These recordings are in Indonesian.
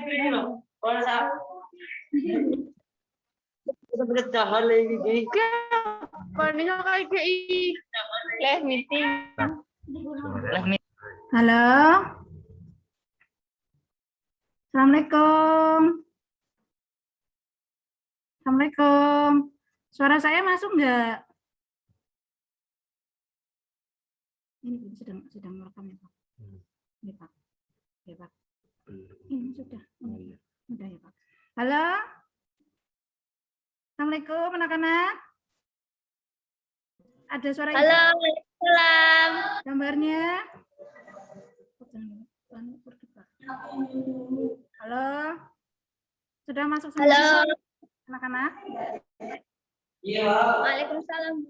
Halo. Assalamualaikum. Assalamualaikum. Suara saya masuk enggak? Ini sedang merekam ya, Pak. Ini, Pak. Ya, Pak. Ini sudah. Sudah ya, Pak. Halo. Assalamualaikum anak-anak. Ada suara ibu? Halo, waalaikumsalam. Gambarnya. Halo. Sudah masuk semua? Halo. Anak-anak? Iya. Waalaikumsalam.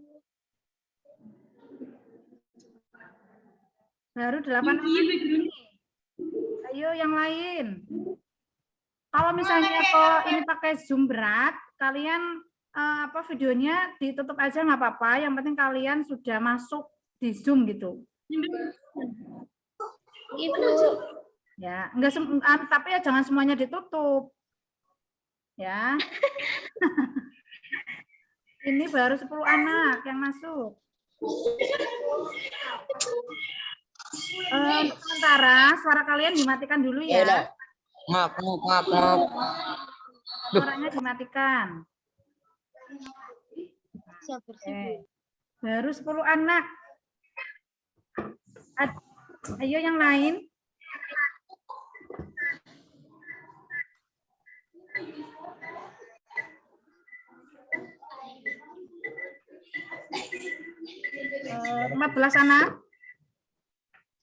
Baru 8 orang ini. Ayo yang lain. Kalau misalnya kok ini pakai Zoom berat, kalian videonya ditutup aja nggak apa-apa. Yang penting kalian sudah masuk di Zoom gitu. Ibu. Ya, enggak tapi ya jangan semuanya ditutup. Ya. Ini baru 10 anak yang masuk. Sementara suara kalian dimatikan dulu ya. Maaf. Suaranya dimatikan. Oke. Baru 10 anak. Ayo yang lain. Eh, 14 anak.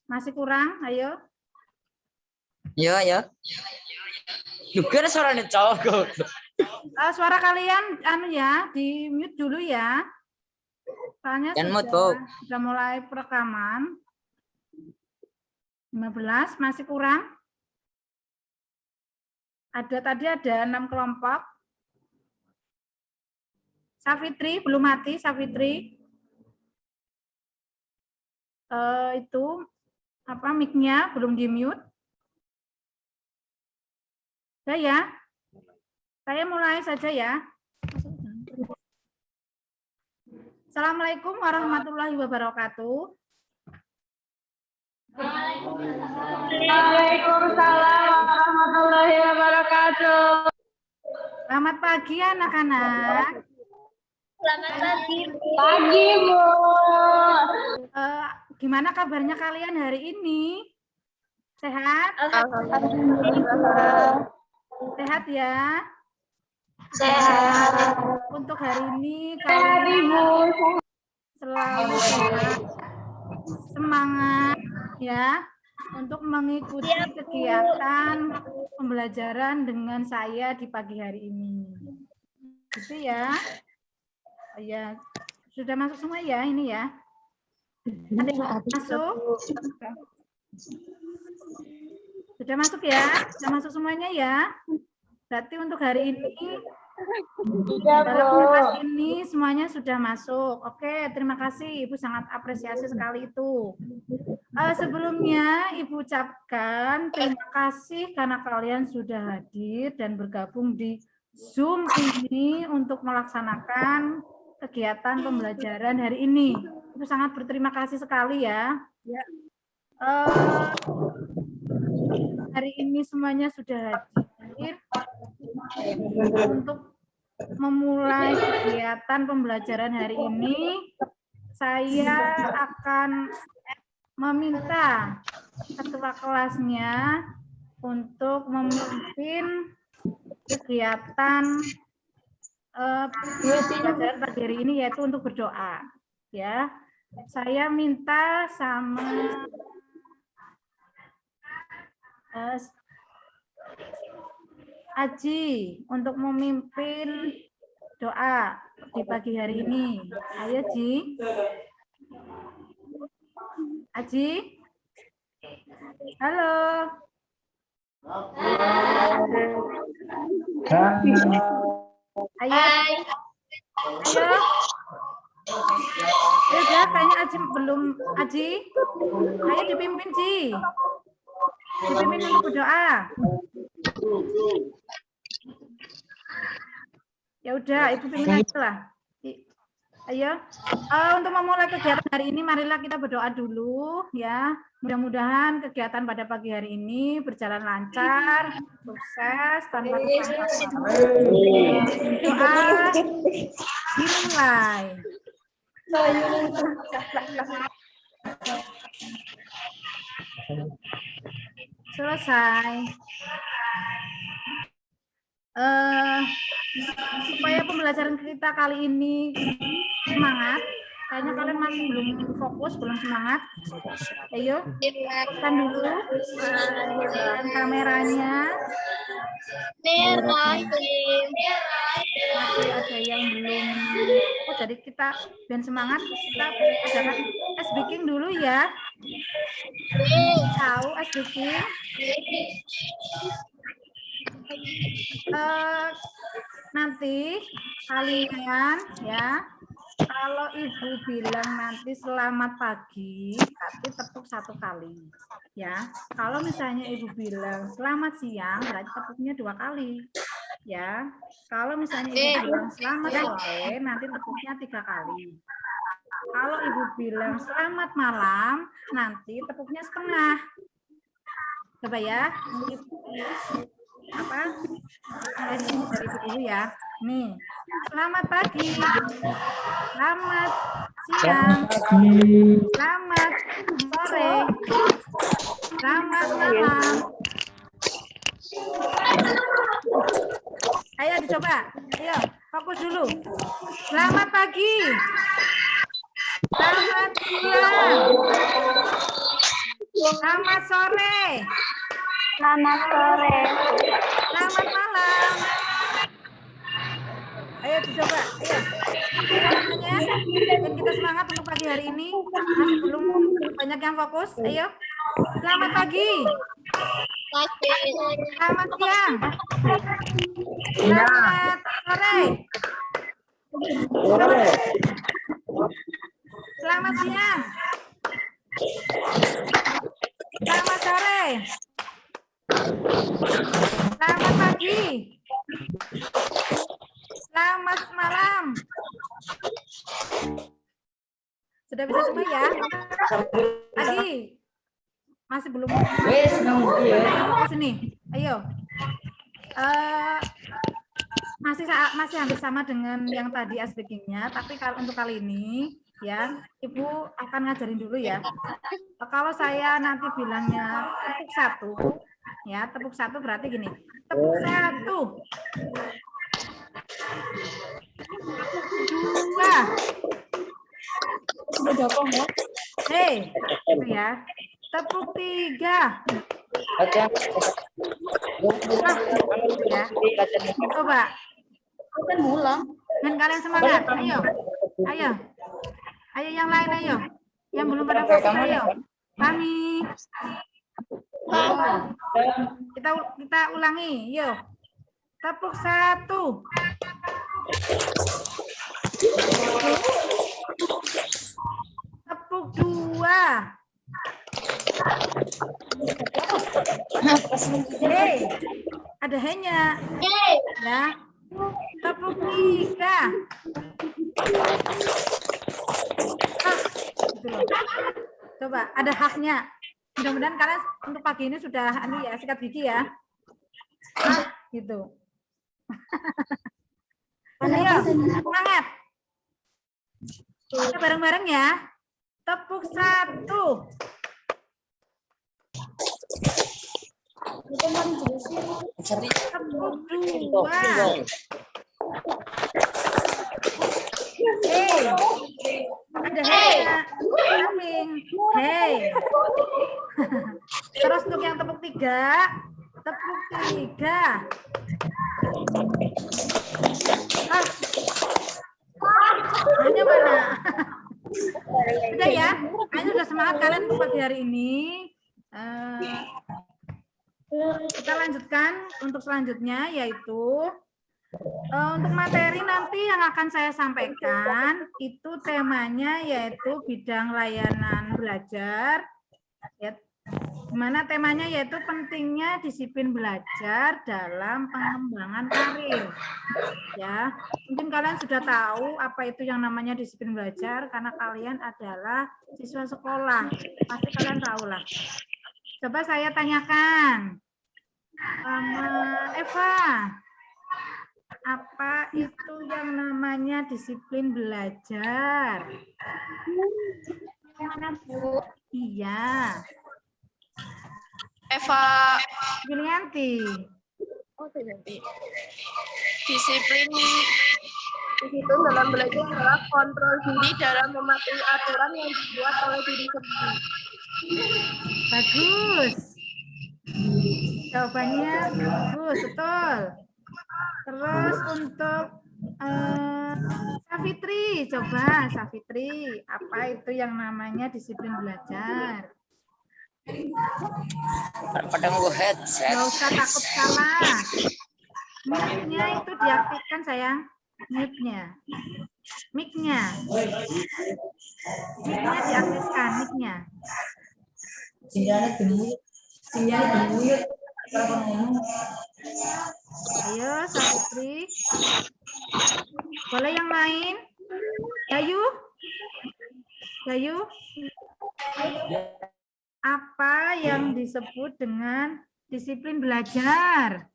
Masih kurang, ayo. Ya. Juga suaranya cowok. Suara kalian di mute dulu ya. Soalnya sudah mulai perekaman. 15 masih kurang. Tadi ada 6 kelompok. Safitri belum mati, Safitri. Itu mic-nya belum di-mute. Ya. Saya mulai saja ya. Assalamualaikum warahmatullahi wabarakatuh. Waalaikumsalam warahmatullahi wabarakatuh. Selamat pagi anak-anak. Selamat pagi. Pagi, Bu. Gimana kabarnya kalian hari ini? Sehat? Alhamdulillah. Sehat ya? Sehat. Untuk hari ini kalian selalu semangat ya untuk mengikuti kegiatan pembelajaran dengan saya di pagi hari ini. Gitu ya. Ya, sudah masuk semua ya ini ya. Ada yang masuk? Sudah masuk ya? Sudah masuk semuanya ya? Berarti untuk hari ini dalam kelas ini semuanya sudah masuk. Oke, terima kasih. Ibu sangat apresiasi sekali itu. Sebelumnya Ibu ucapkan terima kasih karena kalian sudah hadir dan bergabung di Zoom ini untuk melaksanakan kegiatan pembelajaran hari ini. Ibu sangat berterima kasih sekali ya. Hari ini semuanya sudah hadir untuk memulai kegiatan pembelajaran hari ini. Saya akan meminta ketua kelasnya untuk memimpin kegiatan pembelajaran pagi hari ini, yaitu untuk berdoa. Ya, saya minta sama Aji untuk memimpin doa di pagi hari ini. Ayo Ji. Aji. Halo. Ayo. Ayo. Ya, kayaknya Aji belum. Aji. Ayo dipimpin Ji. Dipimpin untuk berdoa. Ya udah, Ibu pimpin aja lah. Ayo, untuk memulai kegiatan hari ini, marilah kita berdoa dulu ya. Mudah-mudahan kegiatan pada pagi hari ini berjalan lancar, sukses, tanpa kekurangan apapun. Doa dimulai. Selesai. Supaya pembelajaran kita kali ini semangat, kayaknya kalian masih belum fokus, belum semangat. Ayo, fokuskan dulu dengan kameranya. Masih ada yang belum. Oh, jadi kita biar semangat, kita adakan ice breaking dulu ya. Tahu ice breaking? Nanti kalian ya, kalau Ibu bilang nanti selamat pagi, berarti tepuk 1 kali ya. Kalau misalnya Ibu bilang selamat siang, berarti tepuknya 2 kali ya. Kalau misalnya Ibu bilang selamat sore, nanti tepuknya 3 kali. Kalau Ibu bilang selamat malam, nanti tepuknya setengah. Coba ya. Apa? Dari Ibu dulu ya. Nih, selamat pagi, selamat siang, selamat sore, selamat malam. Ayo dicoba, ayo fokus dulu. Selamat pagi, selamat siang, selamat sore, Selamat sore. selamat malam. Ayo dicoba, ayo. Semuanya, bikin kita semangat untuk pagi hari ini. Masih belum banyak yang fokus, ayo. Selamat pagi. Selamat siang. Selamat sore. Selamat siang. Selamat sore. Selamat pagi. Selamat malam. Sudah bisa semua ya? Lagi. Masih belum. Fokus ini. Ayo. Masih hampir sama dengan yang tadi aspeknya, tapi kalau untuk kali ini ya, Ibu akan ngajarin dulu ya. Kalau saya nanti bilangnya tepuk 1, ya tepuk 1 berarti gini. Tepuk 1. 2. Hei, itu ya. Tepuk 3. Ya. Coba. Dan kalian semangat. Ayo. Ayo. Ayo yang lain ayo. Yang belum pada fokus ayo. Kami. Kita ulangi. Yuk. Tepuk 1. Tepuk 2. Hei, ada hanya. Ya. Tepuk 3. Gitu loh. Coba, ada haknya. Mudah-mudahan kalian untuk pagi ini sudah ya, sikat gigi ya. Gitu. Ayo, semangat. Kita bareng-bareng ya. Tepuk 1. Tepuk 2. Hei, ada samping. Hei. Terus untuk yang tepuk 3, tepuk 3. Hanya mana? Sudah ya? Kayaknya sudah semangat kalian untuk pagi hari ini. Kita lanjutkan untuk selanjutnya, yaitu untuk materi nanti yang akan saya sampaikan itu temanya yaitu bidang layanan belajar. Ya, Mana temanya yaitu pentingnya disiplin belajar dalam pengembangan karir. Ya, mungkin kalian sudah tahu apa itu yang namanya disiplin belajar karena kalian adalah siswa sekolah. Pasti kalian tahu lah. Coba saya tanyakan. Eva, apa itu yang namanya disiplin belajar? Mana Bu? Iya. Eva, Yulianti. Oh, tidak. disiplin itu dalam belajar adalah kontrol diri dalam mematuhi aturan yang dibuat oleh diri sendiri. Bagus. Jawabannya bagus, betul. Terus untuk Safitri, coba Safitri, apa itu yang namanya disiplin belajar? Pada mau headset. Nggak usah takut salah. Mic-nya itu diaktifkan sayang. Mic-nya. Mic-nya. Mic-nya diaktifkan, mic-nya. Ayo, Safitri. Boleh yang lain? Gayu? Gayu? Apa yang disebut dengan disiplin belajar?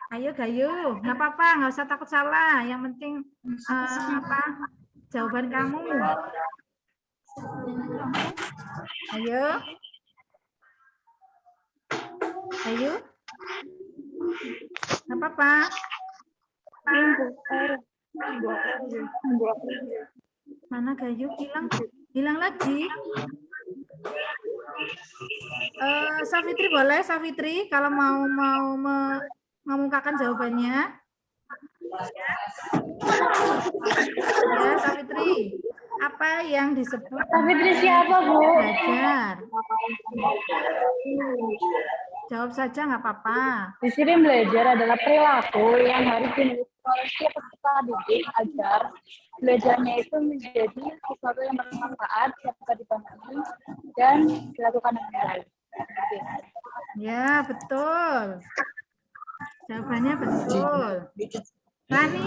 Ayo Gayu, nggak apa-apa, nggak usah takut salah. Yang penting apa? Jawaban kamu. Ayo. Ayo. Nggak apa-apa. Mana Gayu? Hilang lagi. Safitri boleh, Safitri kalau mau mengumumkan jawabannya. Ya, Safitri. Apa yang disebut Safitri siapa, Bu? belajar? Jawab saja nggak apa-apa. Disiplin belajar adalah perilaku yang harus dimiliki oleh setiap peserta didik agar belajarnya itu menjadi sesuatu yang bermanfaat, dapat dipahami, dan dilakukan dengan baik. Ya, betul. Jawabannya betul. Rani.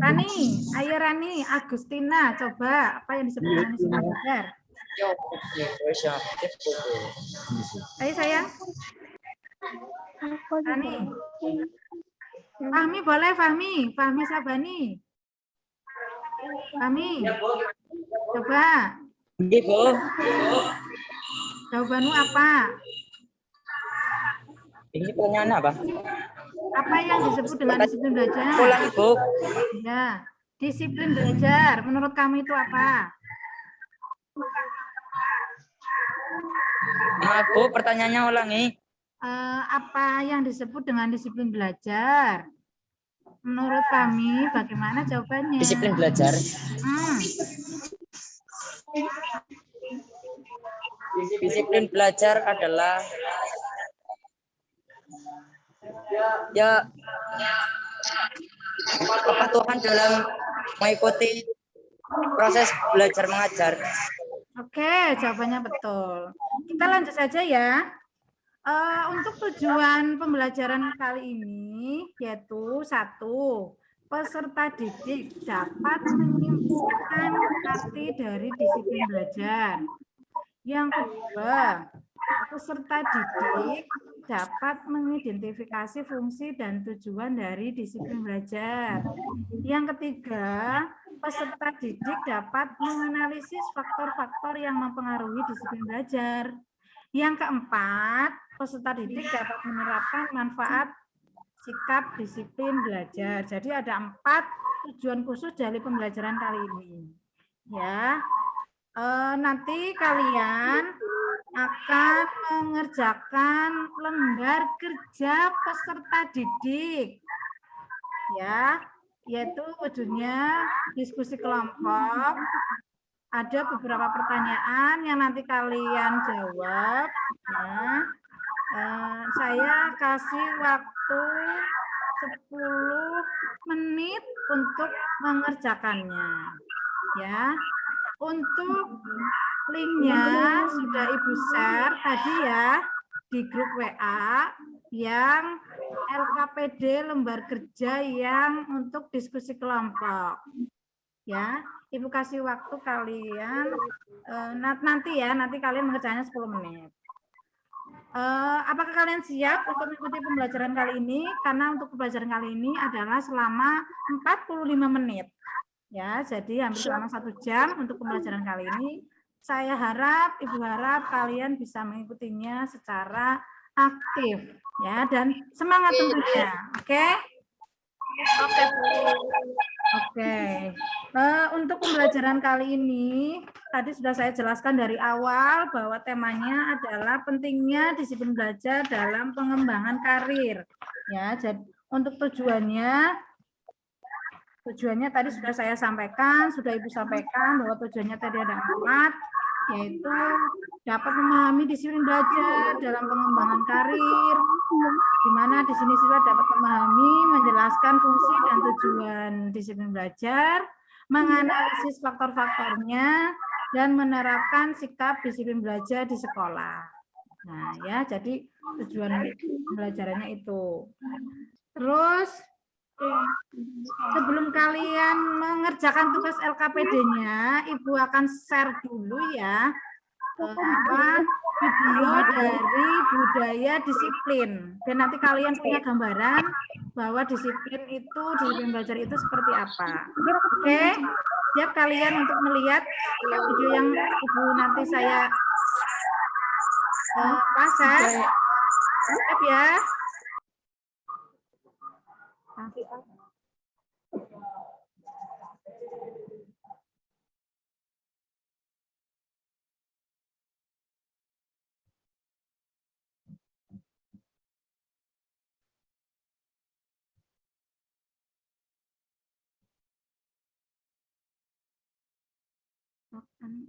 Rani, ayo Rani, Agustina, coba apa yang disebut dengan disiplin belajar? Ayo sayang. Rani. Fahmi boleh, Fahmi. Fahmi Sabani. Fahmi. Coba. Ibu. Jawabanmu apa? Ini pertanyaan apa? Apa yang disebut dengan disiplin belajar? Ulang, Ibu. Ya, disiplin belajar. Menurut kamu itu apa? Maaf, Bu, pertanyaannya ulangi. Apa yang disebut dengan disiplin belajar? Menurut kami, bagaimana jawabannya? Disiplin belajar. Disiplin belajar adalah ya kepatuhan dalam mengikuti proses belajar mengajar. Oke, jawabannya betul. Kita lanjut saja ya. Untuk tujuan pembelajaran kali ini yaitu 1. Peserta didik dapat menyimpulkan arti dari disiplin belajar. Yang kedua, peserta didik dapat mengidentifikasi fungsi dan tujuan dari disiplin belajar. Yang ketiga, peserta didik dapat menganalisis faktor-faktor yang mempengaruhi disiplin belajar. Yang keempat, peserta didik dapat menerapkan manfaat sikap disiplin belajar. Jadi ada 4 tujuan khusus dari pembelajaran kali ini. Ya, nanti kalian akan mengerjakan lembar kerja peserta didik. Ya, yaitu wujudnya diskusi kelompok. Ada beberapa pertanyaan yang nanti kalian jawab. Ya. Saya kasih waktu 10 menit untuk mengerjakannya. Ya. Untuk Linknya sudah Ibu share tadi ya di grup WA yang LKPD lembar kerja yang untuk diskusi kelompok. Ya, Ibu kasih waktu kalian nanti kalian mengerjakannya 10 menit. Apakah kalian siap untuk mengikuti pembelajaran kali ini? Karena untuk pembelajaran kali ini adalah selama 45 menit. Ya, jadi hampir selama 1 jam untuk pembelajaran kali ini. Saya harap, Ibu harap kalian bisa mengikutinya secara aktif ya dan semangat tentunya. Oke? Oke, Bu. Oke. Untuk pembelajaran kali ini tadi sudah saya jelaskan dari awal bahwa temanya adalah pentingnya disiplin belajar dalam pengembangan karir. Ya, jadi untuk tujuannya tadi sudah saya sampaikan, sudah Ibu sampaikan bahwa tujuannya tadi ada 4, yaitu dapat memahami disiplin belajar dalam pengembangan karir, di mana di sini siswa dapat memahami, menjelaskan fungsi dan tujuan disiplin belajar, menganalisis faktor-faktornya, dan menerapkan sikap disiplin belajar di sekolah. Nah, ya, jadi tujuan pembelajarannya itu. Terus, sebelum kalian mengerjakan tugas LKPD-nya, Ibu akan share dulu ya video dari budaya disiplin. Dan nanti kalian punya gambaran bahwa disiplin belajar itu seperti apa. Oke? Siap kalian untuk melihat video yang Ibu nanti saya pasang? Siap ya?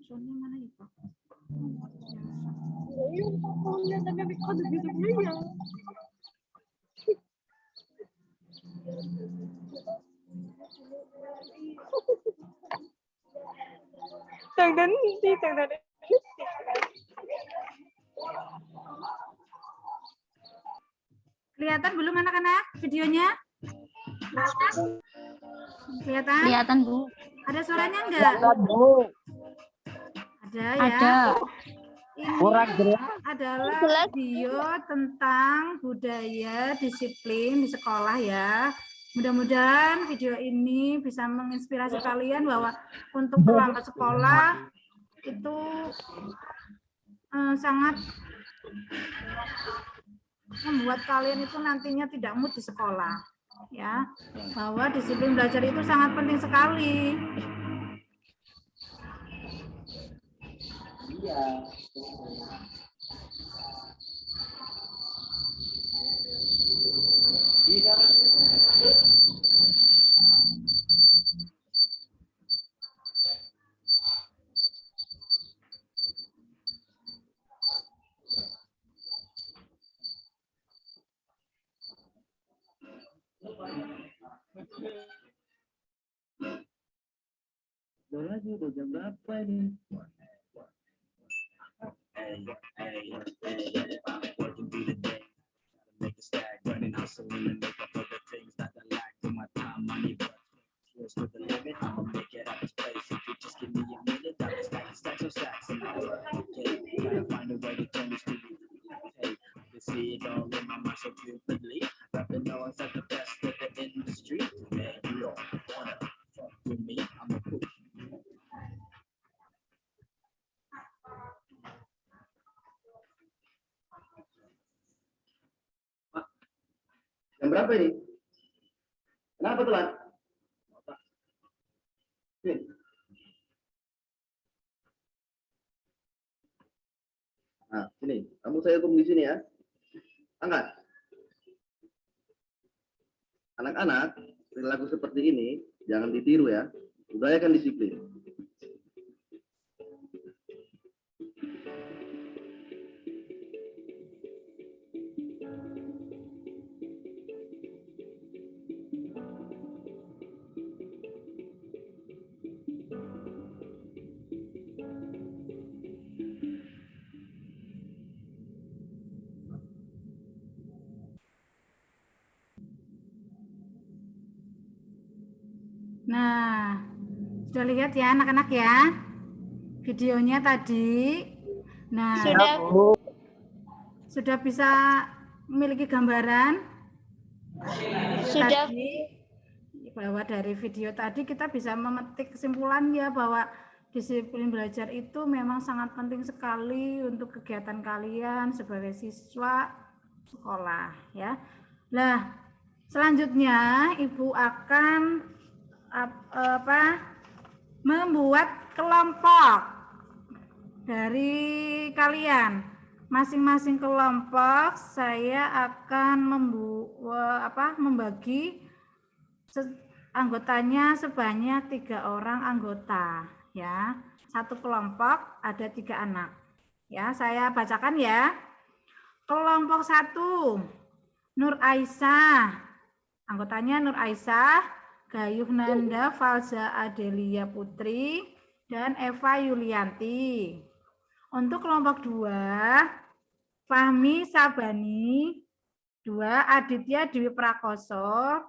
Soalnya mana ya, Pak? Kelihatan belum anak-anak videonya? Kelihatan? Kelihatan, Bu. Ada suaranya enggak? Ada ya. Ada. Ini adalah video tentang budaya disiplin di sekolah ya. Mudah-mudahan video ini bisa menginspirasi kalian bahwa untuk terlambat sekolah itu sangat membuat kalian itu nantinya tidak mood di sekolah. Ya, bahwa disiplin belajar itu sangat penting sekali. Udah jam berapa ini? Jam berapa ini? Kenapa telat? Sini. Nah, sini. Kamu saya hukum di sini ya. Angkat. Anak-anak, perilaku seperti ini jangan ditiru ya. Budayakan disiplin. Nah, sudah lihat ya anak-anak ya videonya tadi. Nah, Sudah. sudah bisa memiliki gambaran Sudah. tadi bahwa dari video tadi kita bisa memetik kesimpulan ya bahwa disiplin belajar itu memang sangat penting sekali untuk kegiatan kalian sebagai siswa sekolah ya. Nah, selanjutnya Ibu akan membuat kelompok dari kalian. Masing-masing kelompok saya akan membagi anggotanya sebanyak 3 orang anggota ya. Satu kelompok ada 3 anak. Ya, saya bacakan ya. Kelompok 1 Nur Aisyah. Anggotanya Nur Aisyah, Gayuh Nanda Falza Adelia Putri, dan Eva Yulianti. Untuk kelompok 2, Fahmi Sabani, 2 Aditya Dewi Prakoso,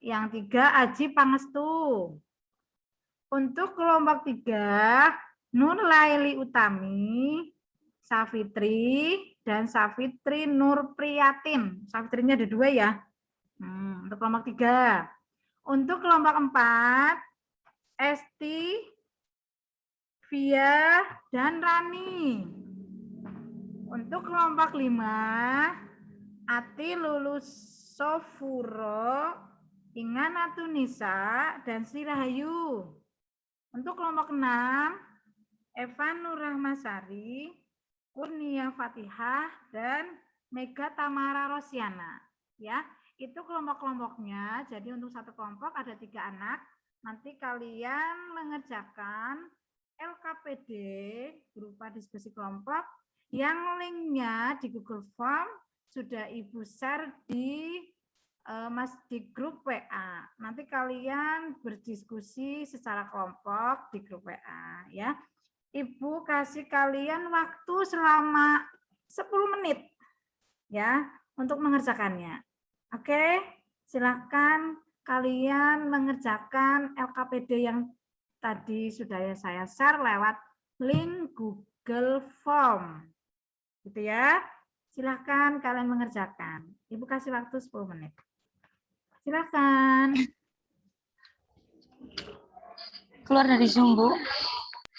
yang 3 Aji Pangestu. Untuk kelompok 3, Nur Laili Utami, Safitri, dan Safitri Nur Priyatin. Safitrinya ada 2 ya. Untuk kelompok 3. Untuk kelompok 4, Esti, Via, dan Rani. Untuk kelompok 5, Ati Lulus Sofuro, Ingan Atunisa, dan Sri Rahayu. Untuk kelompok 6, Evan Nur Rahmasari, Kurnia Fatihah, dan Mega Tamara Rosiana. Ya, itu kelompok-kelompoknya. Jadi untuk satu kelompok ada 3 anak. Nanti kalian mengerjakan LKPD berupa diskusi kelompok yang linknya di Google Form sudah Ibu share di grup WA. Nanti kalian berdiskusi secara kelompok di grup WA ya. Ibu kasih kalian waktu selama 10 menit ya untuk mengerjakannya. Oke, silakan kalian mengerjakan LKPD yang tadi sudah saya share lewat link Google Form. Gitu ya. Silakan kalian mengerjakan. Ibu kasih waktu 10 menit. Silakan. Keluar dari Zoom, Bu.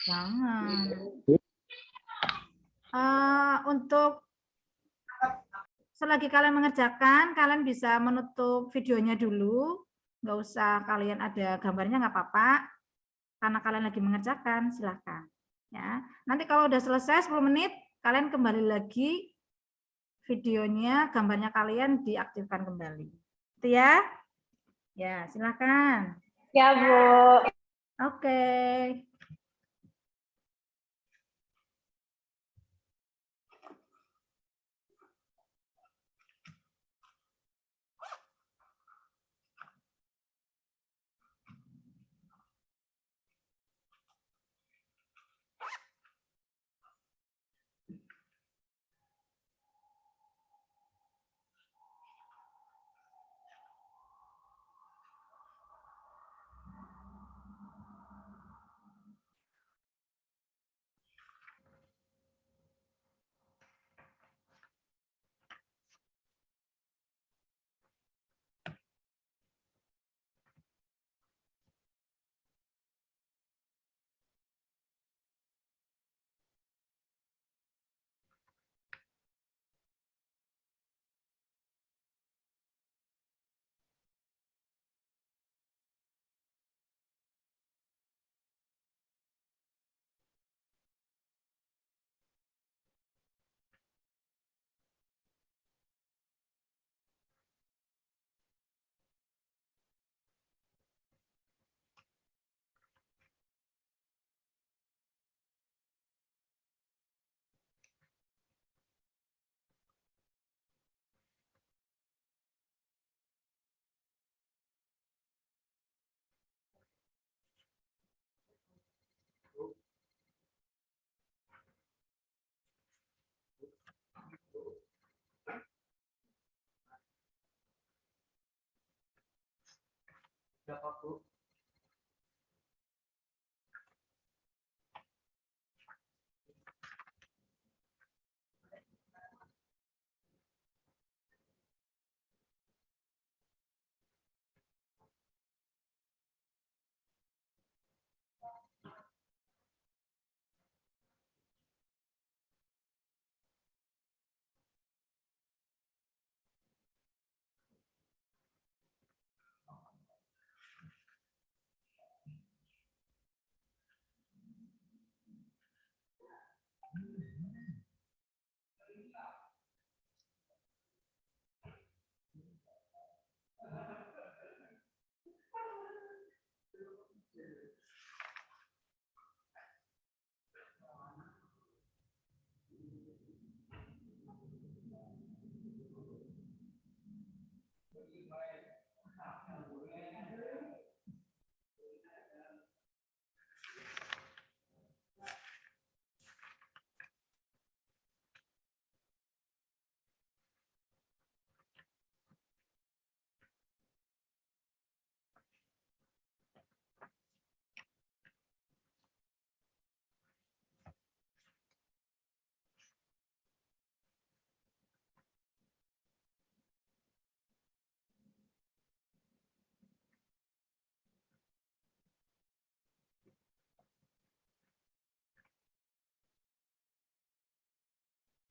Jangan. Untuk selagi kalian mengerjakan, kalian bisa menutup videonya dulu. Nggak usah kalian ada gambarnya, nggak apa-apa. Karena kalian lagi mengerjakan, silakan. Ya. Nanti kalau udah selesai 10 menit, kalian kembali lagi videonya, gambarnya kalian diaktifkan kembali. Itu ya? Ya, silakan. Ya, Bu. Oke.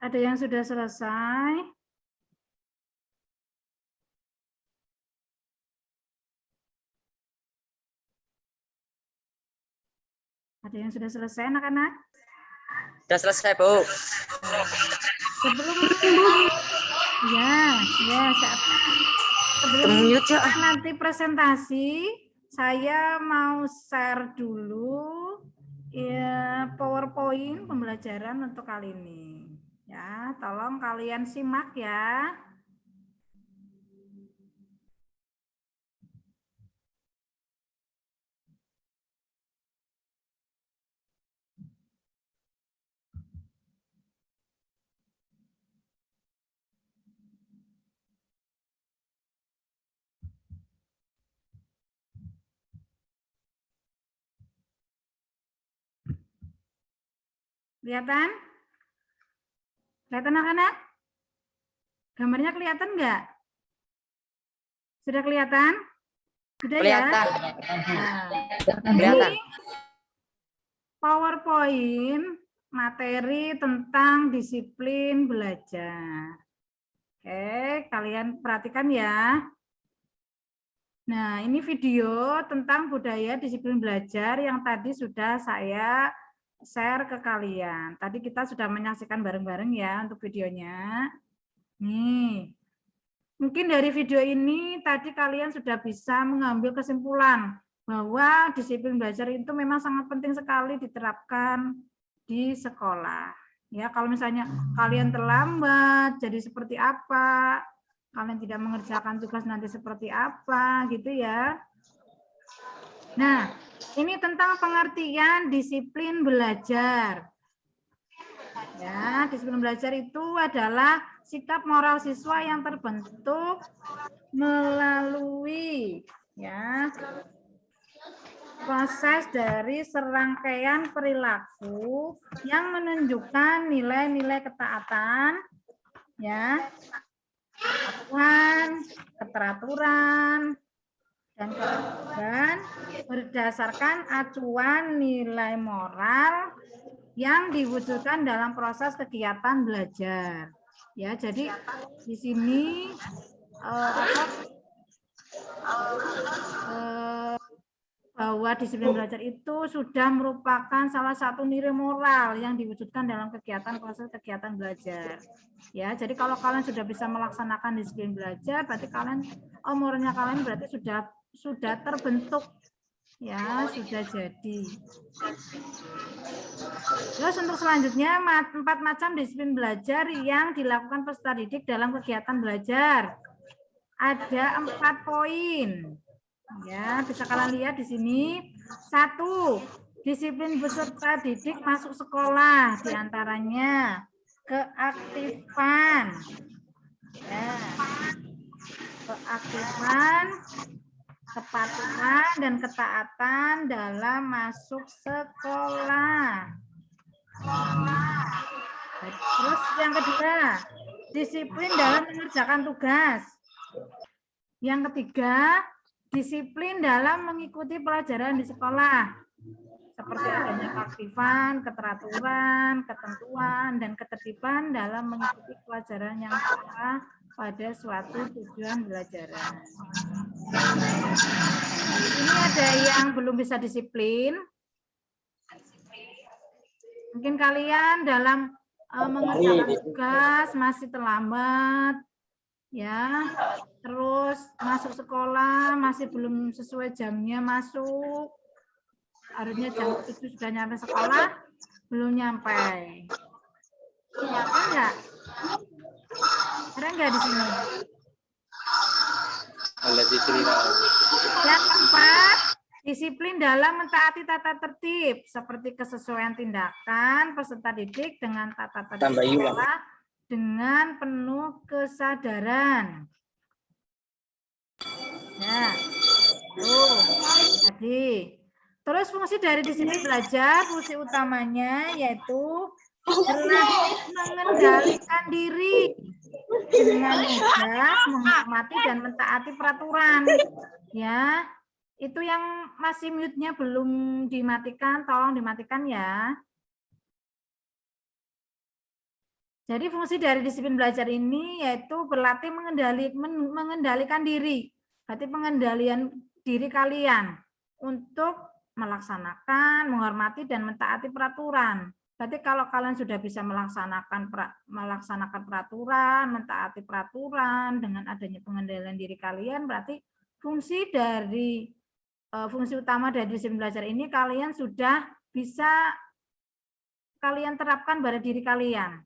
Ada yang sudah selesai? Ada yang sudah selesai, anak-anak? Sudah selesai, Bu. Sebelum sebelum nanti presentasi, saya mau share dulu ya PowerPoint pembelajaran untuk kali ini. Ya, tolong kalian simak ya. Kelihatan? Kelihatan anak-anak? Gambarnya kelihatan enggak? Sudah kelihatan? Sudah Kelihatan. Ya? Nah, Kelihatan. ini PowerPoint materi tentang disiplin belajar. Oke, kalian perhatikan ya. Nah, ini video tentang budaya disiplin belajar yang tadi sudah saya share ke kalian. Tadi kita sudah menyaksikan bareng-bareng ya untuk videonya. Nih, mungkin dari video ini tadi kalian sudah bisa mengambil kesimpulan bahwa disiplin belajar itu memang sangat penting sekali diterapkan di sekolah. Ya, kalau misalnya kalian terlambat, jadi seperti apa? Kalian tidak mengerjakan tugas nanti seperti apa, gitu ya. Nah, ini tentang pengertian disiplin belajar. Ya, disiplin belajar itu adalah sikap moral siswa yang terbentuk melalui ya proses dari serangkaian perilaku yang menunjukkan nilai-nilai ketaatan, ya, kepatuhan, keteraturan, dan ketertiban berdasarkan acuan nilai moral yang diwujudkan dalam proses kegiatan belajar. Ya, jadi di sini bahwa disiplin belajar itu sudah merupakan salah satu nilai moral yang diwujudkan dalam proses kegiatan belajar. Ya, jadi kalau kalian sudah bisa melaksanakan disiplin belajar, berarti kalian moralnya kalian berarti sudah terbentuk, ya, sudah jadi. Terus untuk selanjutnya 4 macam disiplin belajar yang dilakukan peserta didik dalam kegiatan belajar. Ada 4 poin. Ya, bisa kalian lihat di sini. 1, disiplin peserta didik masuk sekolah, diantaranya keaktifan. Ya. Keaktifan, kepatuhan, dan ketaatan dalam masuk sekolah. Terus yang kedua, disiplin dalam mengerjakan tugas. Yang ketiga, disiplin dalam mengikuti pelajaran di sekolah, seperti adanya keaktifan, keteraturan, ketentuan, dan ketertiban dalam mengikuti pelajaran yang sama pada suatu tujuan belajar. Ini ada yang belum bisa disiplin. Mungkin kalian dalam mengerjakan tugas masih terlambat, ya. Terus masuk sekolah masih belum sesuai jamnya masuk. Harusnya jam 7 sudah nyampe sekolah, belum nyampe. Ada enggak? Ada enggak di sini? Yang keempat, disiplin dalam mentaati tata tertib seperti kesesuaian tindakan peserta didik dengan tata tertib sekolah dengan penuh kesadaran. Ya, tadi. Terus fungsi dari disiplin belajar, fungsi utamanya yaitu berlatih mengendalikan diri dengan mudah menghormati dan mentaati peraturan. Ya, itu yang masih mute-nya belum dimatikan, tolong dimatikan ya. Jadi fungsi dari disiplin belajar ini yaitu berlatih mengendalikan diri. Berarti pengendalian diri kalian untuk melaksanakan, menghormati dan mentaati peraturan. Berarti kalau kalian sudah bisa melaksanakan peraturan, mentaati peraturan dengan adanya pengendalian diri kalian, berarti fungsi utama dari disiplin belajar ini kalian sudah bisa kalian terapkan pada diri kalian.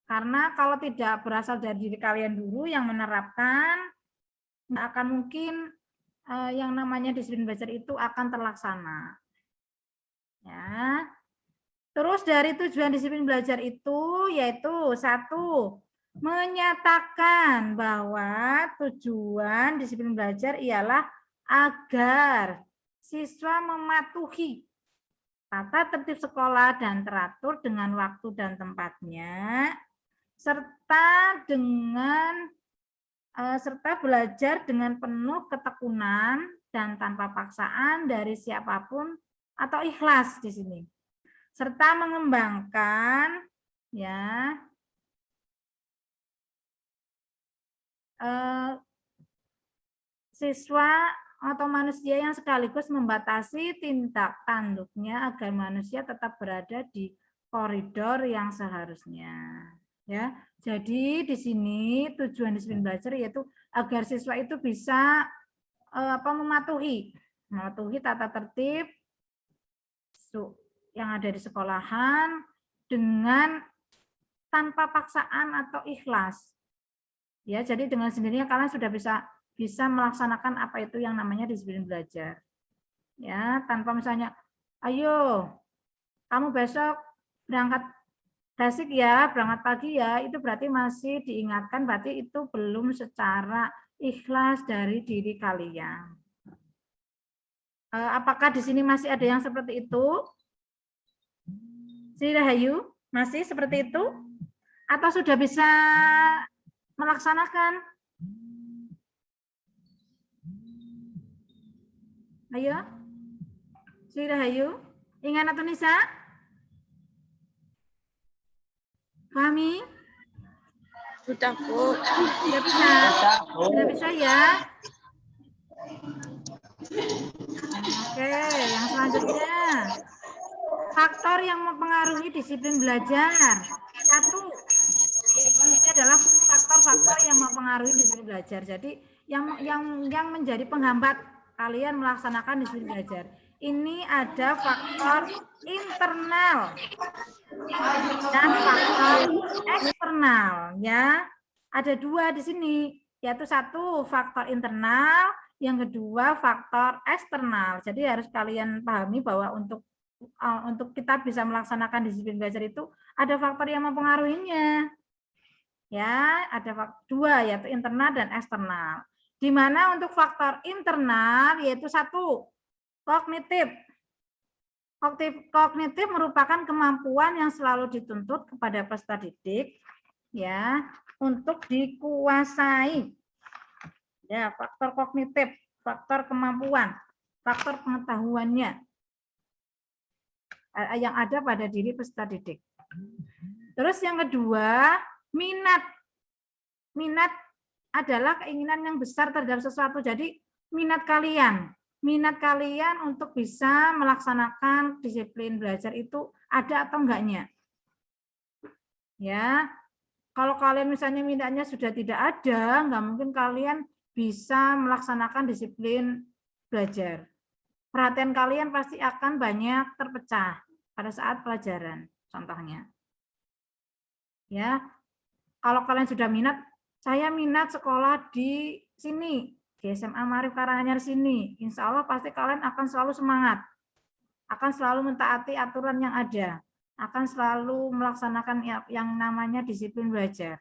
Karena kalau tidak berasal dari diri kalian dulu yang menerapkan, nggak akan mungkin yang namanya disiplin belajar itu akan terlaksana. Ya. Terus dari tujuan disiplin belajar itu yaitu 1, menyatakan bahwa tujuan disiplin belajar ialah agar siswa mematuhi tata tertib sekolah dan teratur dengan waktu dan tempatnya, serta belajar dengan penuh ketekunan dan tanpa paksaan dari siapapun atau ikhlas di sini, serta mengembangkan siswa atau manusia yang sekaligus membatasi tindak tanduknya agar manusia tetap berada di koridor yang seharusnya. Ya, jadi di sini tujuan disiplin belajar yaitu agar siswa itu bisa mematuhi tata tertib yang ada di sekolahan dengan tanpa paksaan atau ikhlas. Ya, jadi dengan sendirinya kalian sudah bisa melaksanakan apa itu yang namanya disiplin belajar. Ya, tanpa misalnya, ayo kamu besok berangkat basic ya, berangkat pagi ya, itu berarti masih diingatkan, berarti itu belum secara ikhlas dari diri kalian. Apakah di sini masih ada yang seperti itu? Sri Rahayu, masih seperti itu? Atau sudah bisa melaksanakan? Ayo, Sri Rahayu, Ingan atau Nisa? Pahami? Sudah, Bu. Sudah bisa? Sudah bisa ya? Oke, yang selanjutnya. Faktor yang mempengaruhi disiplin belajar. 1. Ini adalah faktor-faktor yang mempengaruhi disiplin belajar. Jadi yang menjadi penghambat kalian melaksanakan disiplin belajar. Ini ada faktor internal dan faktor eksternal, ya. Ada 2 di sini, yaitu 1 faktor internal, yang kedua faktor eksternal. Jadi harus kalian pahami bahwa untuk kita bisa melaksanakan disiplin belajar itu ada faktor yang mempengaruhinya. Ya, ada faktor 2 yaitu internal dan eksternal. Di mana untuk faktor internal yaitu 1 kognitif. Kognitif merupakan kemampuan yang selalu dituntut kepada peserta didik ya untuk dikuasai. Ya, faktor kognitif, faktor kemampuan, faktor pengetahuannya yang ada pada diri peserta didik. Terus yang kedua, minat. Minat adalah keinginan yang besar terhadap sesuatu. Jadi minat kalian untuk bisa melaksanakan disiplin belajar itu ada atau enggaknya. Ya, kalau kalian misalnya minatnya sudah tidak ada, enggak mungkin kalian bisa melaksanakan disiplin belajar. Perhatian kalian pasti akan banyak terpecah pada saat pelajaran, contohnya. Ya, kalau kalian sudah minat, saya minat sekolah di sini, di SMA Maarif Karanganyar sini, insya Allah pasti kalian akan selalu semangat, akan selalu mentaati aturan yang ada, akan selalu melaksanakan yang namanya disiplin belajar.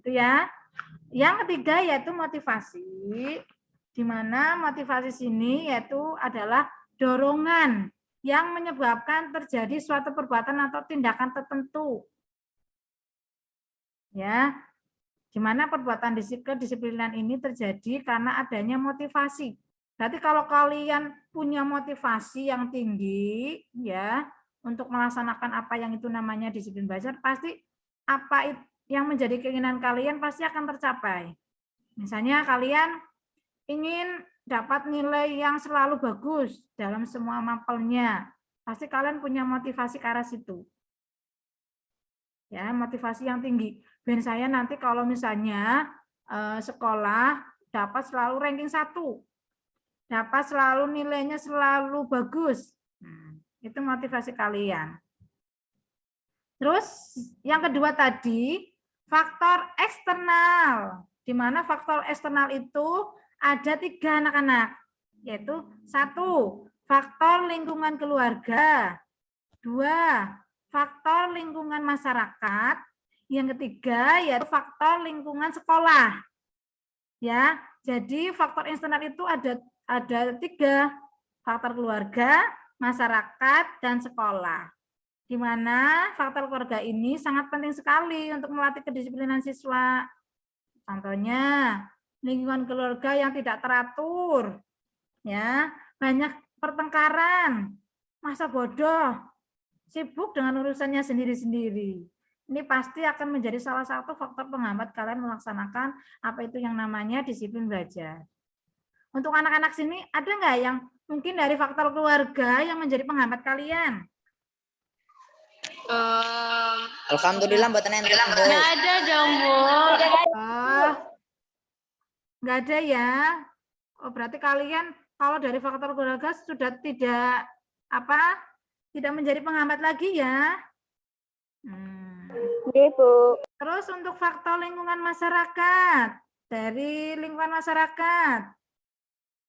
Itu ya. Yang ketiga yaitu motivasi, di mana motivasi sini yaitu adalah dorongan yang menyebabkan terjadi suatu perbuatan atau tindakan tertentu. Ya, di mana perbuatan kedisiplinan ini terjadi karena adanya motivasi. Berarti kalau kalian punya motivasi yang tinggi ya untuk melaksanakan apa yang itu namanya disiplin belajar, pasti apa yang menjadi keinginan kalian pasti akan tercapai. Misalnya kalian ingin dapat nilai yang selalu bagus dalam semua mapelnya. Pasti kalian punya motivasi ke arah situ. Ya, motivasi yang tinggi. Dan saya nanti kalau misalnya sekolah dapat selalu ranking 1, dapat selalu nilainya selalu bagus. Itu motivasi kalian. Terus yang kedua tadi, faktor eksternal. Di mana faktor eksternal itu ada 3 anak-anak. Yaitu 1, faktor lingkungan keluarga. 2, faktor lingkungan masyarakat. Yang ketiga yaitu faktor lingkungan sekolah. Ya, jadi faktor eksternal itu ada 3, faktor keluarga, masyarakat, dan sekolah. Di mana faktor keluarga ini sangat penting sekali untuk melatih kedisiplinan siswa. Contohnya, lingkungan keluarga yang tidak teratur, ya, banyak pertengkaran, masa bodoh, sibuk dengan urusannya sendiri-sendiri. Ini pasti akan menjadi salah satu faktor penghambat kalian melaksanakan apa itu yang namanya disiplin belajar. Untuk anak-anak sini, ada nggak yang mungkin dari faktor keluarga yang menjadi penghambat kalian? Alhamdulillah buat enten. Nggak ada dong, Bu. Nggak ada ya. Oh, berarti kalian kalau dari faktor keluarga sudah tidak menjadi penghambat lagi ya. Iya, Bu. Terus untuk faktor lingkungan masyarakat, dari lingkungan masyarakat,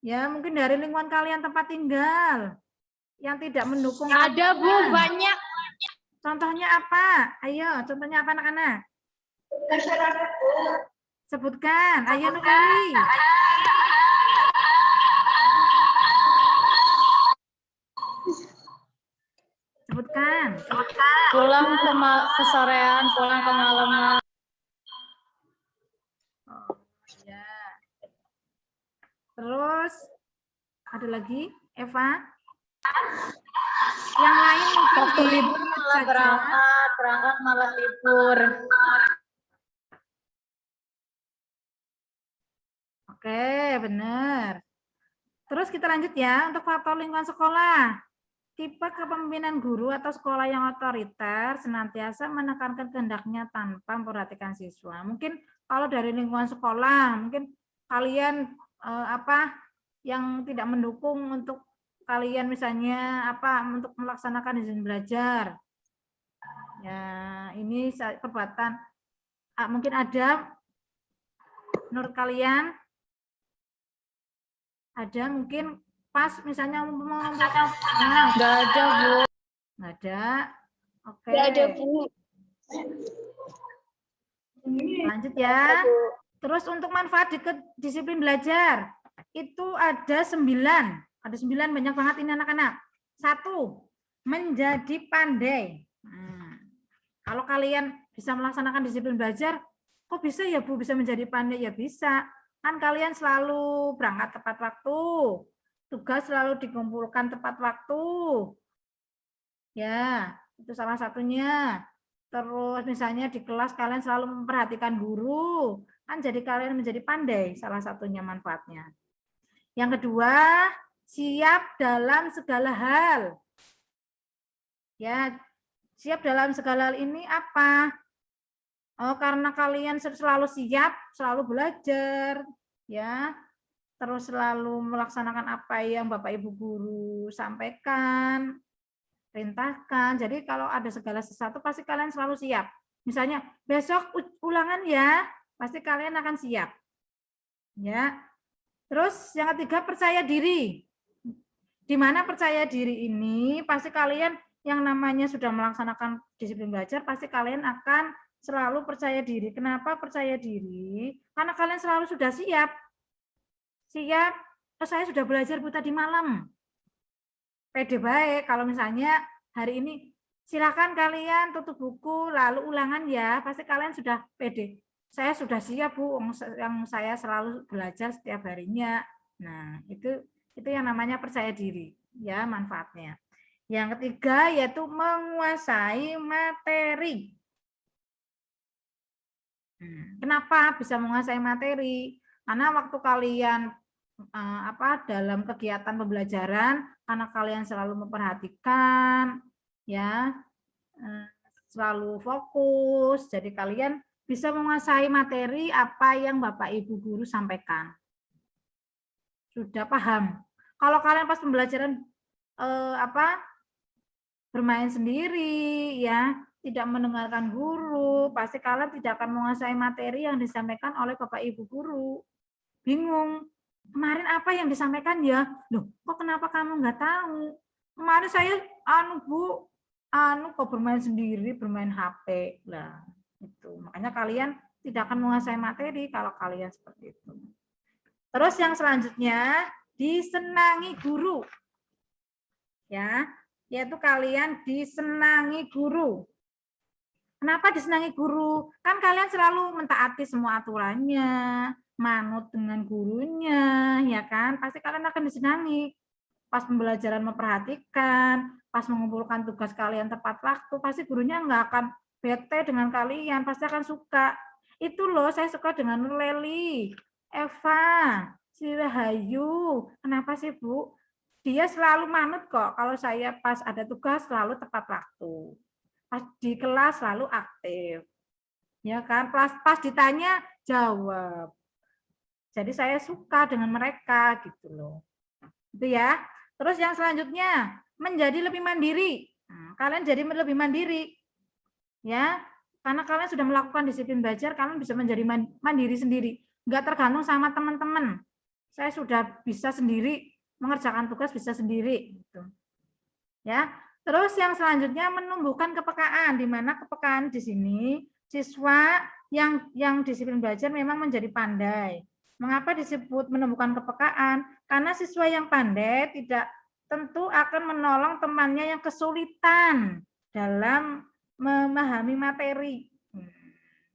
ya mungkin dari lingkungan kalian tempat tinggal yang tidak mendukung. Ada, Bu, banyak. Contohnya apa? Ayo, contohnya apa anak-anak? Sebutkan, ayo Nurali. Sebutkan. Pulang kesorean, pulang ke malaman. Oh, ya. Terus ada lagi, Eva? Yang lain mungkin Waktu libur malah berangkat malah libur. Oke, benar. Terus kita lanjut ya untuk faktor lingkungan sekolah. Tipe kepemimpinan guru atau sekolah yang otoriter senantiasa menekankan kehendaknya tanpa memperhatikan siswa. Mungkin kalau dari lingkungan sekolah, mungkin kalian yang tidak mendukung untuk kalian misalnya untuk melaksanakan izin belajar. Ya, ini perbuatan mungkin ada menurut kalian ada mungkin pas misalnya nggak ada, Bu. Nggak ada. Oke. Nggak ada, Bu. Lanjut ya. Terus untuk manfaat disiplin belajar itu ada 9. Ada 9, banyak banget ini anak-anak. 1, menjadi pandai. Kalau kalian bisa melaksanakan disiplin belajar, kok bisa ya Bu bisa menjadi pandai? Ya bisa. Kan kalian selalu berangkat tepat waktu. Tugas selalu dikumpulkan tepat waktu. Ya, itu salah satunya. Terus misalnya di kelas kalian selalu memperhatikan guru. Kan jadi kalian menjadi pandai, salah satunya manfaatnya. Yang kedua, siap dalam segala hal. Ya, siap dalam segala hal ini apa? Oh, karena kalian selalu siap, selalu belajar, ya. Terus selalu melaksanakan apa yang Bapak Ibu guru sampaikan, perintahkan. Jadi kalau ada segala sesuatu pasti kalian selalu siap. Misalnya besok ulangan ya, pasti kalian akan siap. Ya. Terus yang ketiga, percaya diri. Di mana percaya diri ini pasti kalian yang namanya sudah melaksanakan disiplin belajar pasti kalian akan selalu percaya diri. Kenapa percaya diri? Karena kalian selalu sudah siap. Siap, saya sudah belajar Bu tadi malam. Pede baik kalau misalnya hari ini silakan kalian tutup buku lalu ulangan ya, pasti kalian sudah pede. Saya sudah siap Bu, yang saya selalu belajar setiap harinya. Nah, itu yang namanya percaya diri, ya manfaatnya. Yang ketiga yaitu menguasai materi. Kenapa bisa menguasai materi? Karena waktu kalian dalam kegiatan pembelajaran, karena kalian selalu memperhatikan, ya, selalu fokus, jadi kalian bisa menguasai materi apa yang Bapak Ibu guru sampaikan. Sudah paham? Kalau kalian pas pembelajaran bermain sendiri, ya, tidak mendengarkan guru, pasti kalian tidak akan menguasai materi yang disampaikan oleh Bapak Ibu guru. Bingung, kemarin apa yang disampaikan ya? Loh, kok kenapa kamu nggak tahu? Kemarin saya, Bu, kok bermain sendiri, bermain HP. Lah, itu. Makanya kalian tidak akan menguasai materi kalau kalian seperti itu. Terus yang selanjutnya, disenangi guru. Ya, yaitu kalian disenangi guru. Kenapa disenangi guru? Kan kalian selalu mentaati semua aturannya, manut dengan gurunya, ya kan? Pasti kalian akan disenangi. Pas pembelajaran memperhatikan, pas mengumpulkan tugas kalian tepat waktu, pasti gurunya nggak akan bete dengan kalian, pasti akan suka. Itu loh, saya suka dengan Leli, Eva, si Rahayu. Kenapa sih, Bu? Dia selalu manut kok. Kalau saya pas ada tugas selalu tepat waktu. Pas di kelas selalu aktif. Ya kan? Pas ditanya jawab. Jadi saya suka dengan mereka gitu loh. Itu ya. Terus yang selanjutnya, menjadi lebih mandiri. Kalian jadi lebih mandiri. Ya. Karena kalian sudah melakukan disiplin belajar, kalian bisa menjadi mandiri sendiri. Enggak tergantung sama teman-teman. Saya sudah bisa sendiri mengerjakan tugas, bisa sendiri gitu. Ya. Terus yang selanjutnya menumbuhkan kepekaan, di mana kepekaan di sini siswa yang disiplin belajar memang menjadi pandai. Mengapa disebut menumbuhkan kepekaan? Karena siswa yang pandai tidak tentu akan menolong temannya yang kesulitan dalam memahami materi.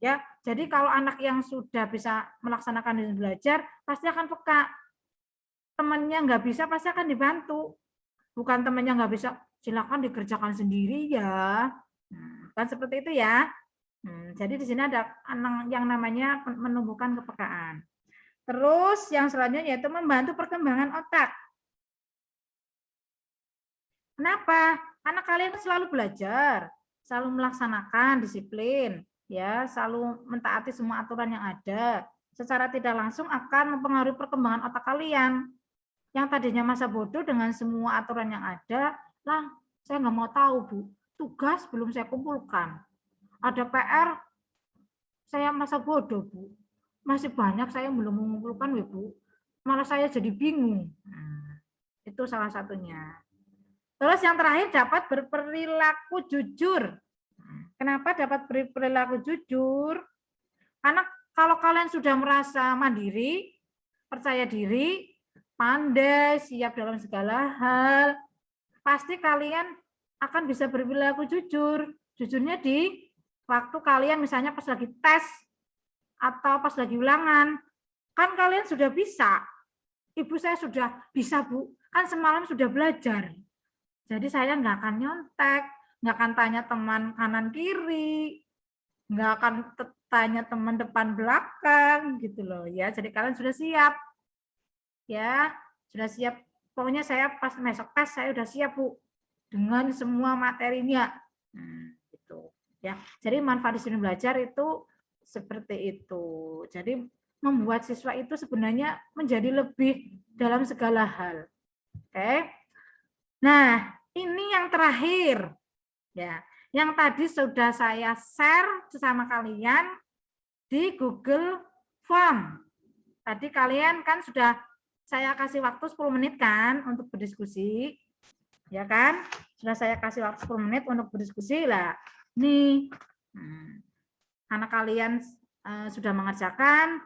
Ya, jadi kalau anak yang sudah bisa melaksanakan disiplin belajar pasti akan peka. Temannya nggak bisa pasti akan dibantu. Bukan temannya nggak bisa, silakan dikerjakan sendiri ya. Kan seperti itu ya. Jadi di sini ada yang namanya menumbuhkan kepekaan. Terus yang selanjutnya yaitu membantu perkembangan otak. Kenapa? Karena kalian selalu belajar, selalu melaksanakan disiplin, ya, selalu mentaati semua aturan yang ada. Secara tidak langsung akan mempengaruhi perkembangan otak kalian. Yang tadinya masa bodoh dengan semua aturan yang ada, lah saya nggak mau tahu Bu, tugas belum saya kumpulkan. Ada PR, saya masa bodoh Bu, masih banyak saya belum mengumpulkan Bu, malah saya jadi bingung. Itu salah satunya. Terus yang terakhir dapat berperilaku jujur. Kenapa dapat berperilaku jujur? Karena kalau kalian sudah merasa mandiri, percaya diri, pandai, siap dalam segala hal, pasti kalian akan bisa berperilaku jujur. Jujurnya di waktu kalian misalnya pas lagi tes atau pas lagi ulangan, kan kalian sudah bisa. Ibu saya sudah bisa Bu, kan semalam sudah belajar. Jadi saya nggak akan nyontek, nggak akan tanya teman kanan kiri, nggak akan tanya teman depan belakang gitu loh ya. Jadi kalian sudah siap. Ya, sudah siap. Pokoknya saya pas besok tes saya sudah siap Bu dengan semua materinya. Gitu ya. Jadi manfaat disiplin belajar itu seperti itu. Jadi membuat siswa itu sebenarnya menjadi lebih dalam segala hal. Oke. Nah, ini yang terakhir. Ya, yang tadi sudah saya share bersama kalian di Google Form. Tadi kalian kan sudah saya kasih waktu 10 menit kan untuk berdiskusi. Ya kan? Sudah saya kasih waktu 10 menit untuk berdiskusi lah. Nih, karena kalian sudah mengerjakan,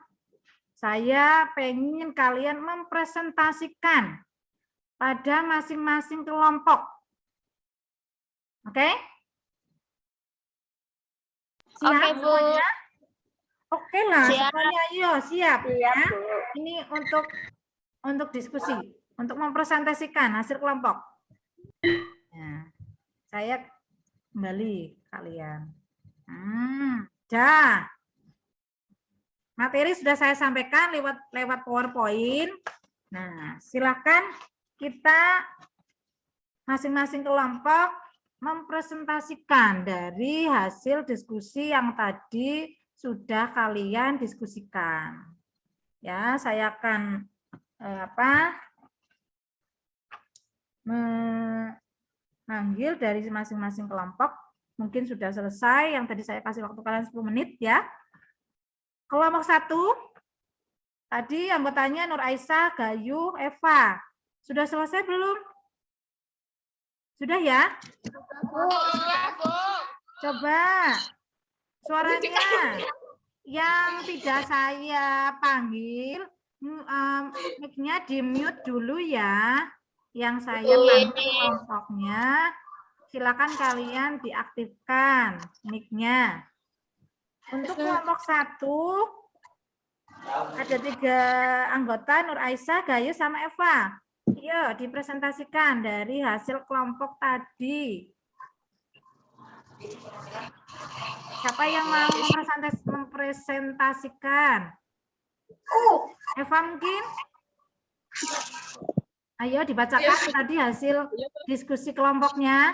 saya pengen kalian mempresentasikan pada masing-masing kelompok. Oke? Siap Oke, Bu. semuanya? Oke lah, Siap. semuanya ayo siap ya. Siap, Bu. Ini untuk diskusi, untuk mempresentasikan hasil kelompok. Nah, saya kembali kalian. Dah. Materi sudah saya sampaikan lewat PowerPoint. Nah, silakan kita masing-masing kelompok mempresentasikan dari hasil diskusi yang tadi sudah kalian diskusikan. Ya, saya akan memanggil dari masing-masing kelompok. Mungkin sudah selesai yang tadi saya kasih waktu kalian 10 menit ya. Kelompok 1, tadi anggotanya Nur Aisyah, Gayu, Eva. Sudah selesai belum? Sudah ya? Coba suaranya yang tidak saya panggil, mic-nya di-mute dulu ya. Yang saya panggil kelompoknya, silakan kalian diaktifkan mic-nya. Untuk kelompok 1, ada 3 anggota, Nur Aisyah, Gayu, sama Eva. Yuk, dipresentasikan dari hasil kelompok tadi. Siapa yang mau mempresentasikan? Eva mungkin? Ayo dibacakan tadi hasil diskusi kelompoknya.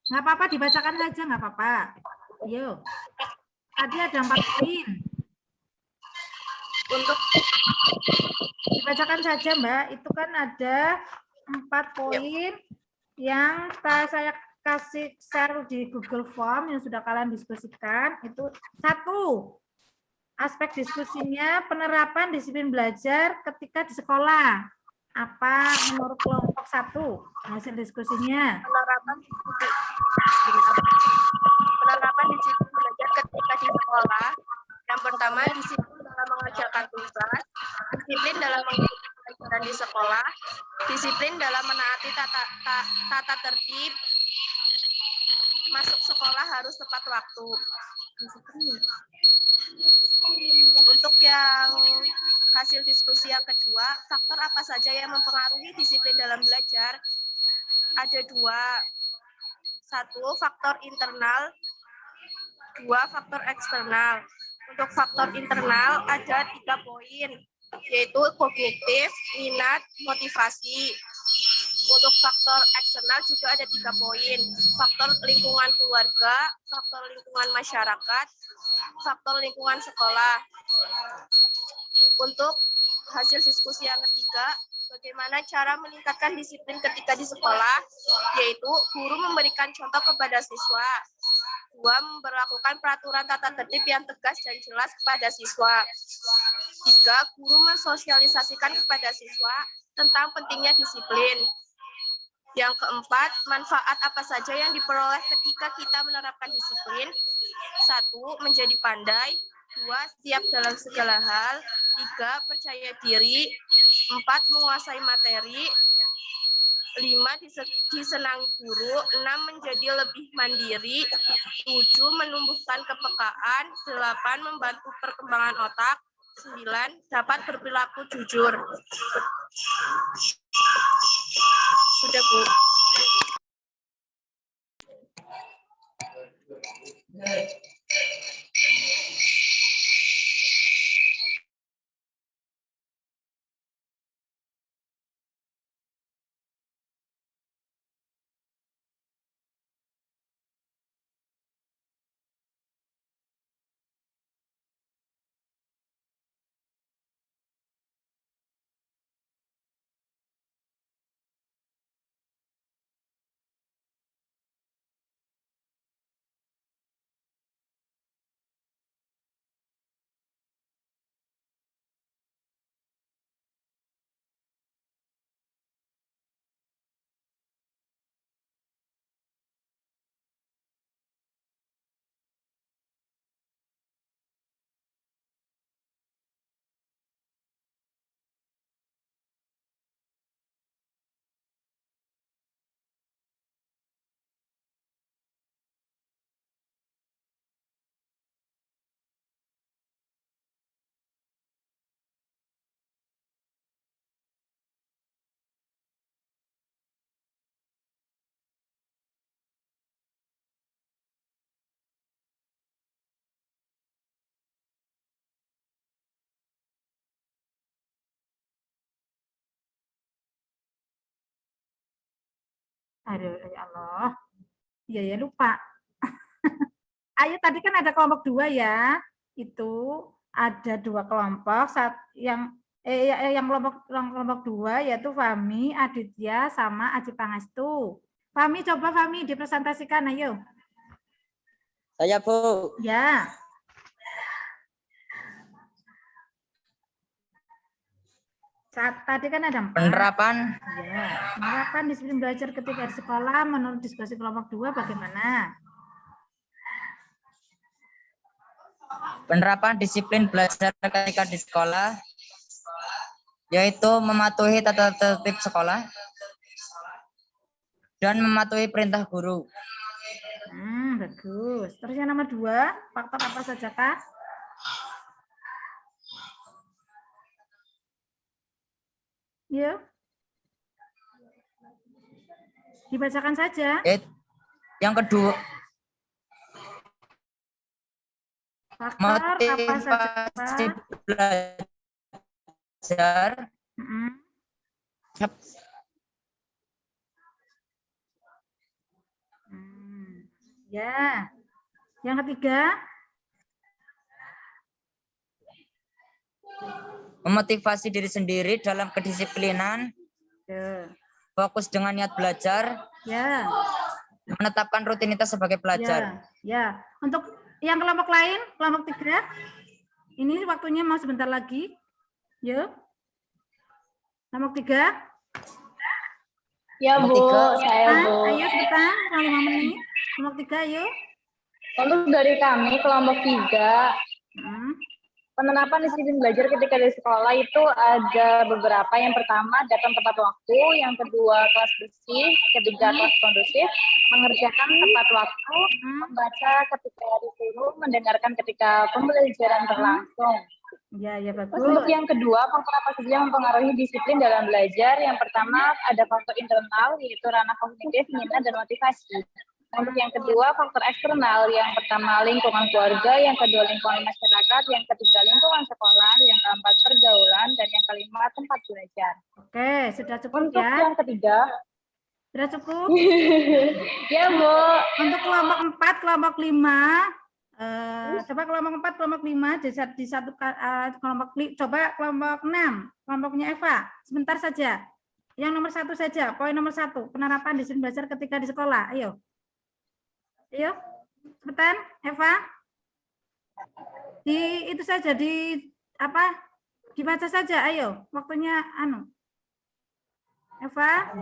Nggak apa-apa, dibacakan saja, nggak apa-apa. Yuk. Tadi ada 4 poin. Untuk dibacakan saja, Mbak. Itu kan ada 4 poin yang saya kasih share di Google Form yang sudah kalian diskusikan. Itu 1. Aspek diskusinya penerapan disiplin belajar ketika di sekolah. Apa menurut kelompok 1 hasil diskusinya? Penerapan disiplin belajar ketika di sekolah. Yang pertama, disiplin dalam mengerjakan tugas, disiplin dalam mengikuti pelajaran di sekolah, disiplin dalam menaati tata tertib, masuk sekolah harus tepat waktu. Untuk yang hasil diskusi yang kedua, faktor apa saja yang mempengaruhi disiplin dalam belajar? Ada 2. 1, faktor internal, 2, faktor eksternal. Untuk faktor internal ada 3 poin, yaitu kognitif, minat, motivasi. Untuk faktor eksternal juga ada 3 poin, faktor lingkungan keluarga, faktor lingkungan masyarakat, faktor lingkungan sekolah. Untuk hasil diskusi yang ketiga, bagaimana cara meningkatkan disiplin ketika di sekolah, yaitu guru memberikan contoh kepada siswa. 2, memberlakukan peraturan tata tertib yang tegas dan jelas kepada siswa. 3, guru mensosialisasikan kepada siswa tentang pentingnya disiplin. Yang keempat, manfaat apa saja yang diperoleh ketika kita menerapkan disiplin? 1, menjadi pandai. 2, siap dalam segala hal. 3, percaya diri. 4, menguasai materi. 5, disenangi guru. 6, menjadi lebih mandiri. 7, menumbuhkan kepekaan. 8, membantu perkembangan otak. 9, dapat berperilaku jujur. Sudah, Bu. Aduh, ya Allah. Iya ya lupa. Ayo tadi kan ada kelompok 2 ya. Itu ada 2 kelompok, yang kelompok 2 yaitu Fahmi, Aditya sama Aji Pangestu. Fahmi coba Fahmi dipresentasikan ayo. Saya Bu. Ya. Tadi kan ada 4. Penerapan. Ya, penerapan disiplin belajar ketika di sekolah menurut diskusi kelompok 2 bagaimana? Penerapan disiplin belajar ketika di sekolah, yaitu mematuhi tata tertib sekolah dan mematuhi perintah guru. Bagus. Terus yang nomor 2, faktor apa saja Kak? Yuk. Dibacakan saja. Yang kedua, faktor apa saja Kak? Belajar. Ya. Yang ketiga, memotivasi diri sendiri dalam kedisiplinan, fokus dengan niat belajar, ya. Menetapkan rutinitas sebagai pelajar. Ya. Untuk yang kelompok lain, kelompok 3, ini waktunya mau sebentar lagi. Yuk. Kelompok 3. Ya Bu, saya Bu. Ayo sebentar, 5 menit. Kelompok 3, yuk. Untuk dari kami, kelompok 3, penerapan disiplin belajar ketika di sekolah itu ada beberapa. Yang pertama, datang tepat waktu. Yang kedua, kelas bersih. Ketiga, kelas kondusif. Mengerjakan tepat waktu. Membaca ketika disuruh. Mendengarkan ketika pembelajaran berlangsung. Ya, bagus. Terus untuk yang kedua, faktor apa saja yang mempengaruhi disiplin dalam belajar? Yang pertama, ada faktor internal, yaitu ranah kognitif, minat, dan motivasi. Untuk yang kedua, faktor eksternal. Yang pertama, lingkungan keluarga. Yang kedua, lingkungan masyarakat. Yang ketiga, lingkungan sekolah. Yang keempat, pergaulan. Dan yang kelima, tempat belajar. Oke, sudah cukup untuk ya? Yang ketiga. Sudah cukup? Ya, Bu. Untuk kelompok 4, kelompok 5. Coba kelompok 4, kelompok 5 di satu kelompok. Coba kelompok 6, kelompoknya Eva. Sebentar saja. Yang nomor 1 saja. Poin nomor 1, penerapan disiplin belajar ketika di sekolah. Ayo. Ayo, cepetan, Eva. Itu saja dibaca saja. Ayo, waktunya Eva.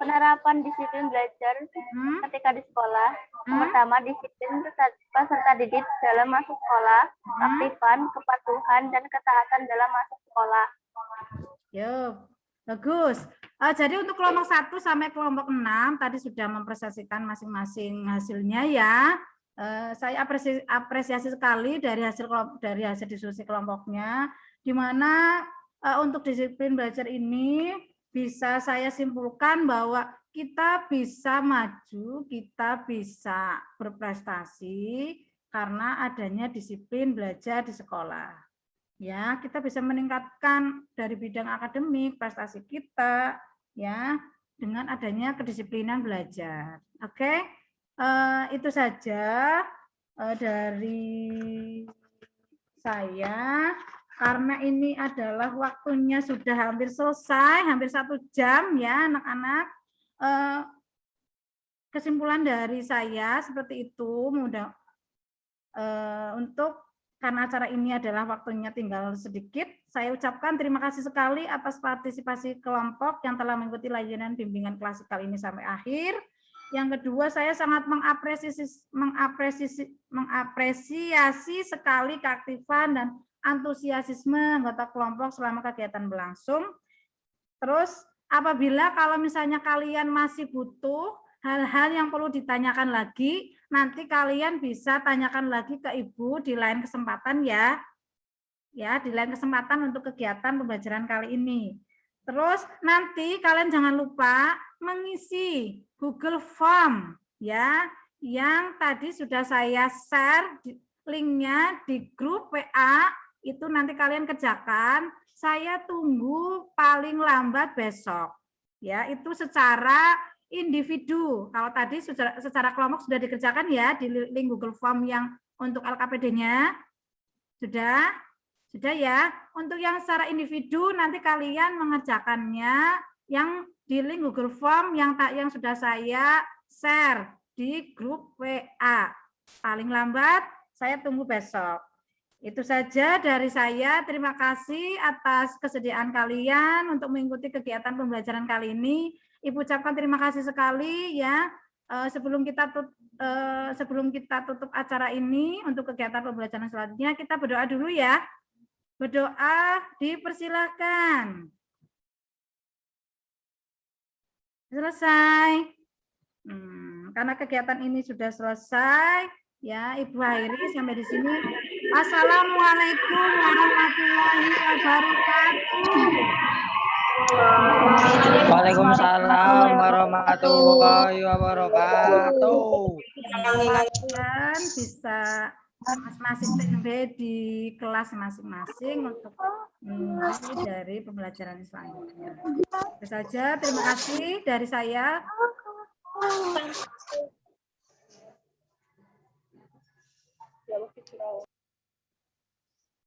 Penerapan disiplin belajar ketika di sekolah. Pertama, disiplin peserta didik dalam masuk sekolah, aktifan, kepatuhan, dan ketaatan dalam masuk sekolah. Yo, bagus. Jadi untuk kelompok 1 sampai kelompok 6 tadi sudah mempresentasikan masing-masing hasilnya ya. Saya apresiasi sekali dari hasil diskusi kelompoknya, di mana untuk disiplin belajar ini bisa saya simpulkan bahwa kita bisa maju, kita bisa berprestasi karena adanya disiplin belajar di sekolah. Ya, kita bisa meningkatkan dari bidang akademik prestasi kita ya dengan adanya kedisiplinan belajar. Oke. Itu saja dari saya. Karena ini adalah waktunya sudah hampir selesai, hampir 1 jam ya anak-anak. Kesimpulan dari saya seperti itu. Karena acara ini adalah waktunya tinggal sedikit, saya ucapkan terima kasih sekali atas partisipasi kelompok yang telah mengikuti layanan bimbingan klasikal ini sampai akhir. Yang kedua, saya sangat mengapresiasi sekali keaktifan dan antusiasme anggota kelompok selama kegiatan berlangsung. Terus apabila kalau misalnya kalian masih butuh hal-hal yang perlu ditanyakan lagi, nanti kalian bisa tanyakan lagi ke Ibu di lain kesempatan ya. Ya, di lain kesempatan untuk kegiatan pembelajaran kali ini. Terus nanti kalian jangan lupa mengisi Google Form ya, yang tadi sudah saya share linknya di grup WA. Itu nanti kalian kerjakan, saya tunggu paling lambat besok. Ya, itu secara individu. Kalau tadi secara kelompok sudah dikerjakan ya di link Google Form yang untuk LKPD-nya. Sudah? Sudah ya. Untuk yang secara individu nanti kalian mengerjakannya yang di link Google Form yang sudah saya share di grup WA. Paling lambat saya tunggu besok. Itu saja dari saya. Terima kasih atas kesediaan kalian untuk mengikuti kegiatan pembelajaran kali ini. Ibu ucapkan terima kasih sekali ya. Sebelum kita tutup acara ini untuk kegiatan pembelajaran selanjutnya, kita berdoa dulu ya. Berdoa dipersilahkan. Selesai. Karena kegiatan ini sudah selesai, ya Ibu akhiri sampai di sini. Assalamualaikum warahmatullahi wabarakatuh. Waalaikumsalam warahmatullahi wabarakatuh. Dan bisa masing-masing di kelas masing-masing untuk dari pembelajaran selanjutnya. Itu saja, terima kasih dari saya.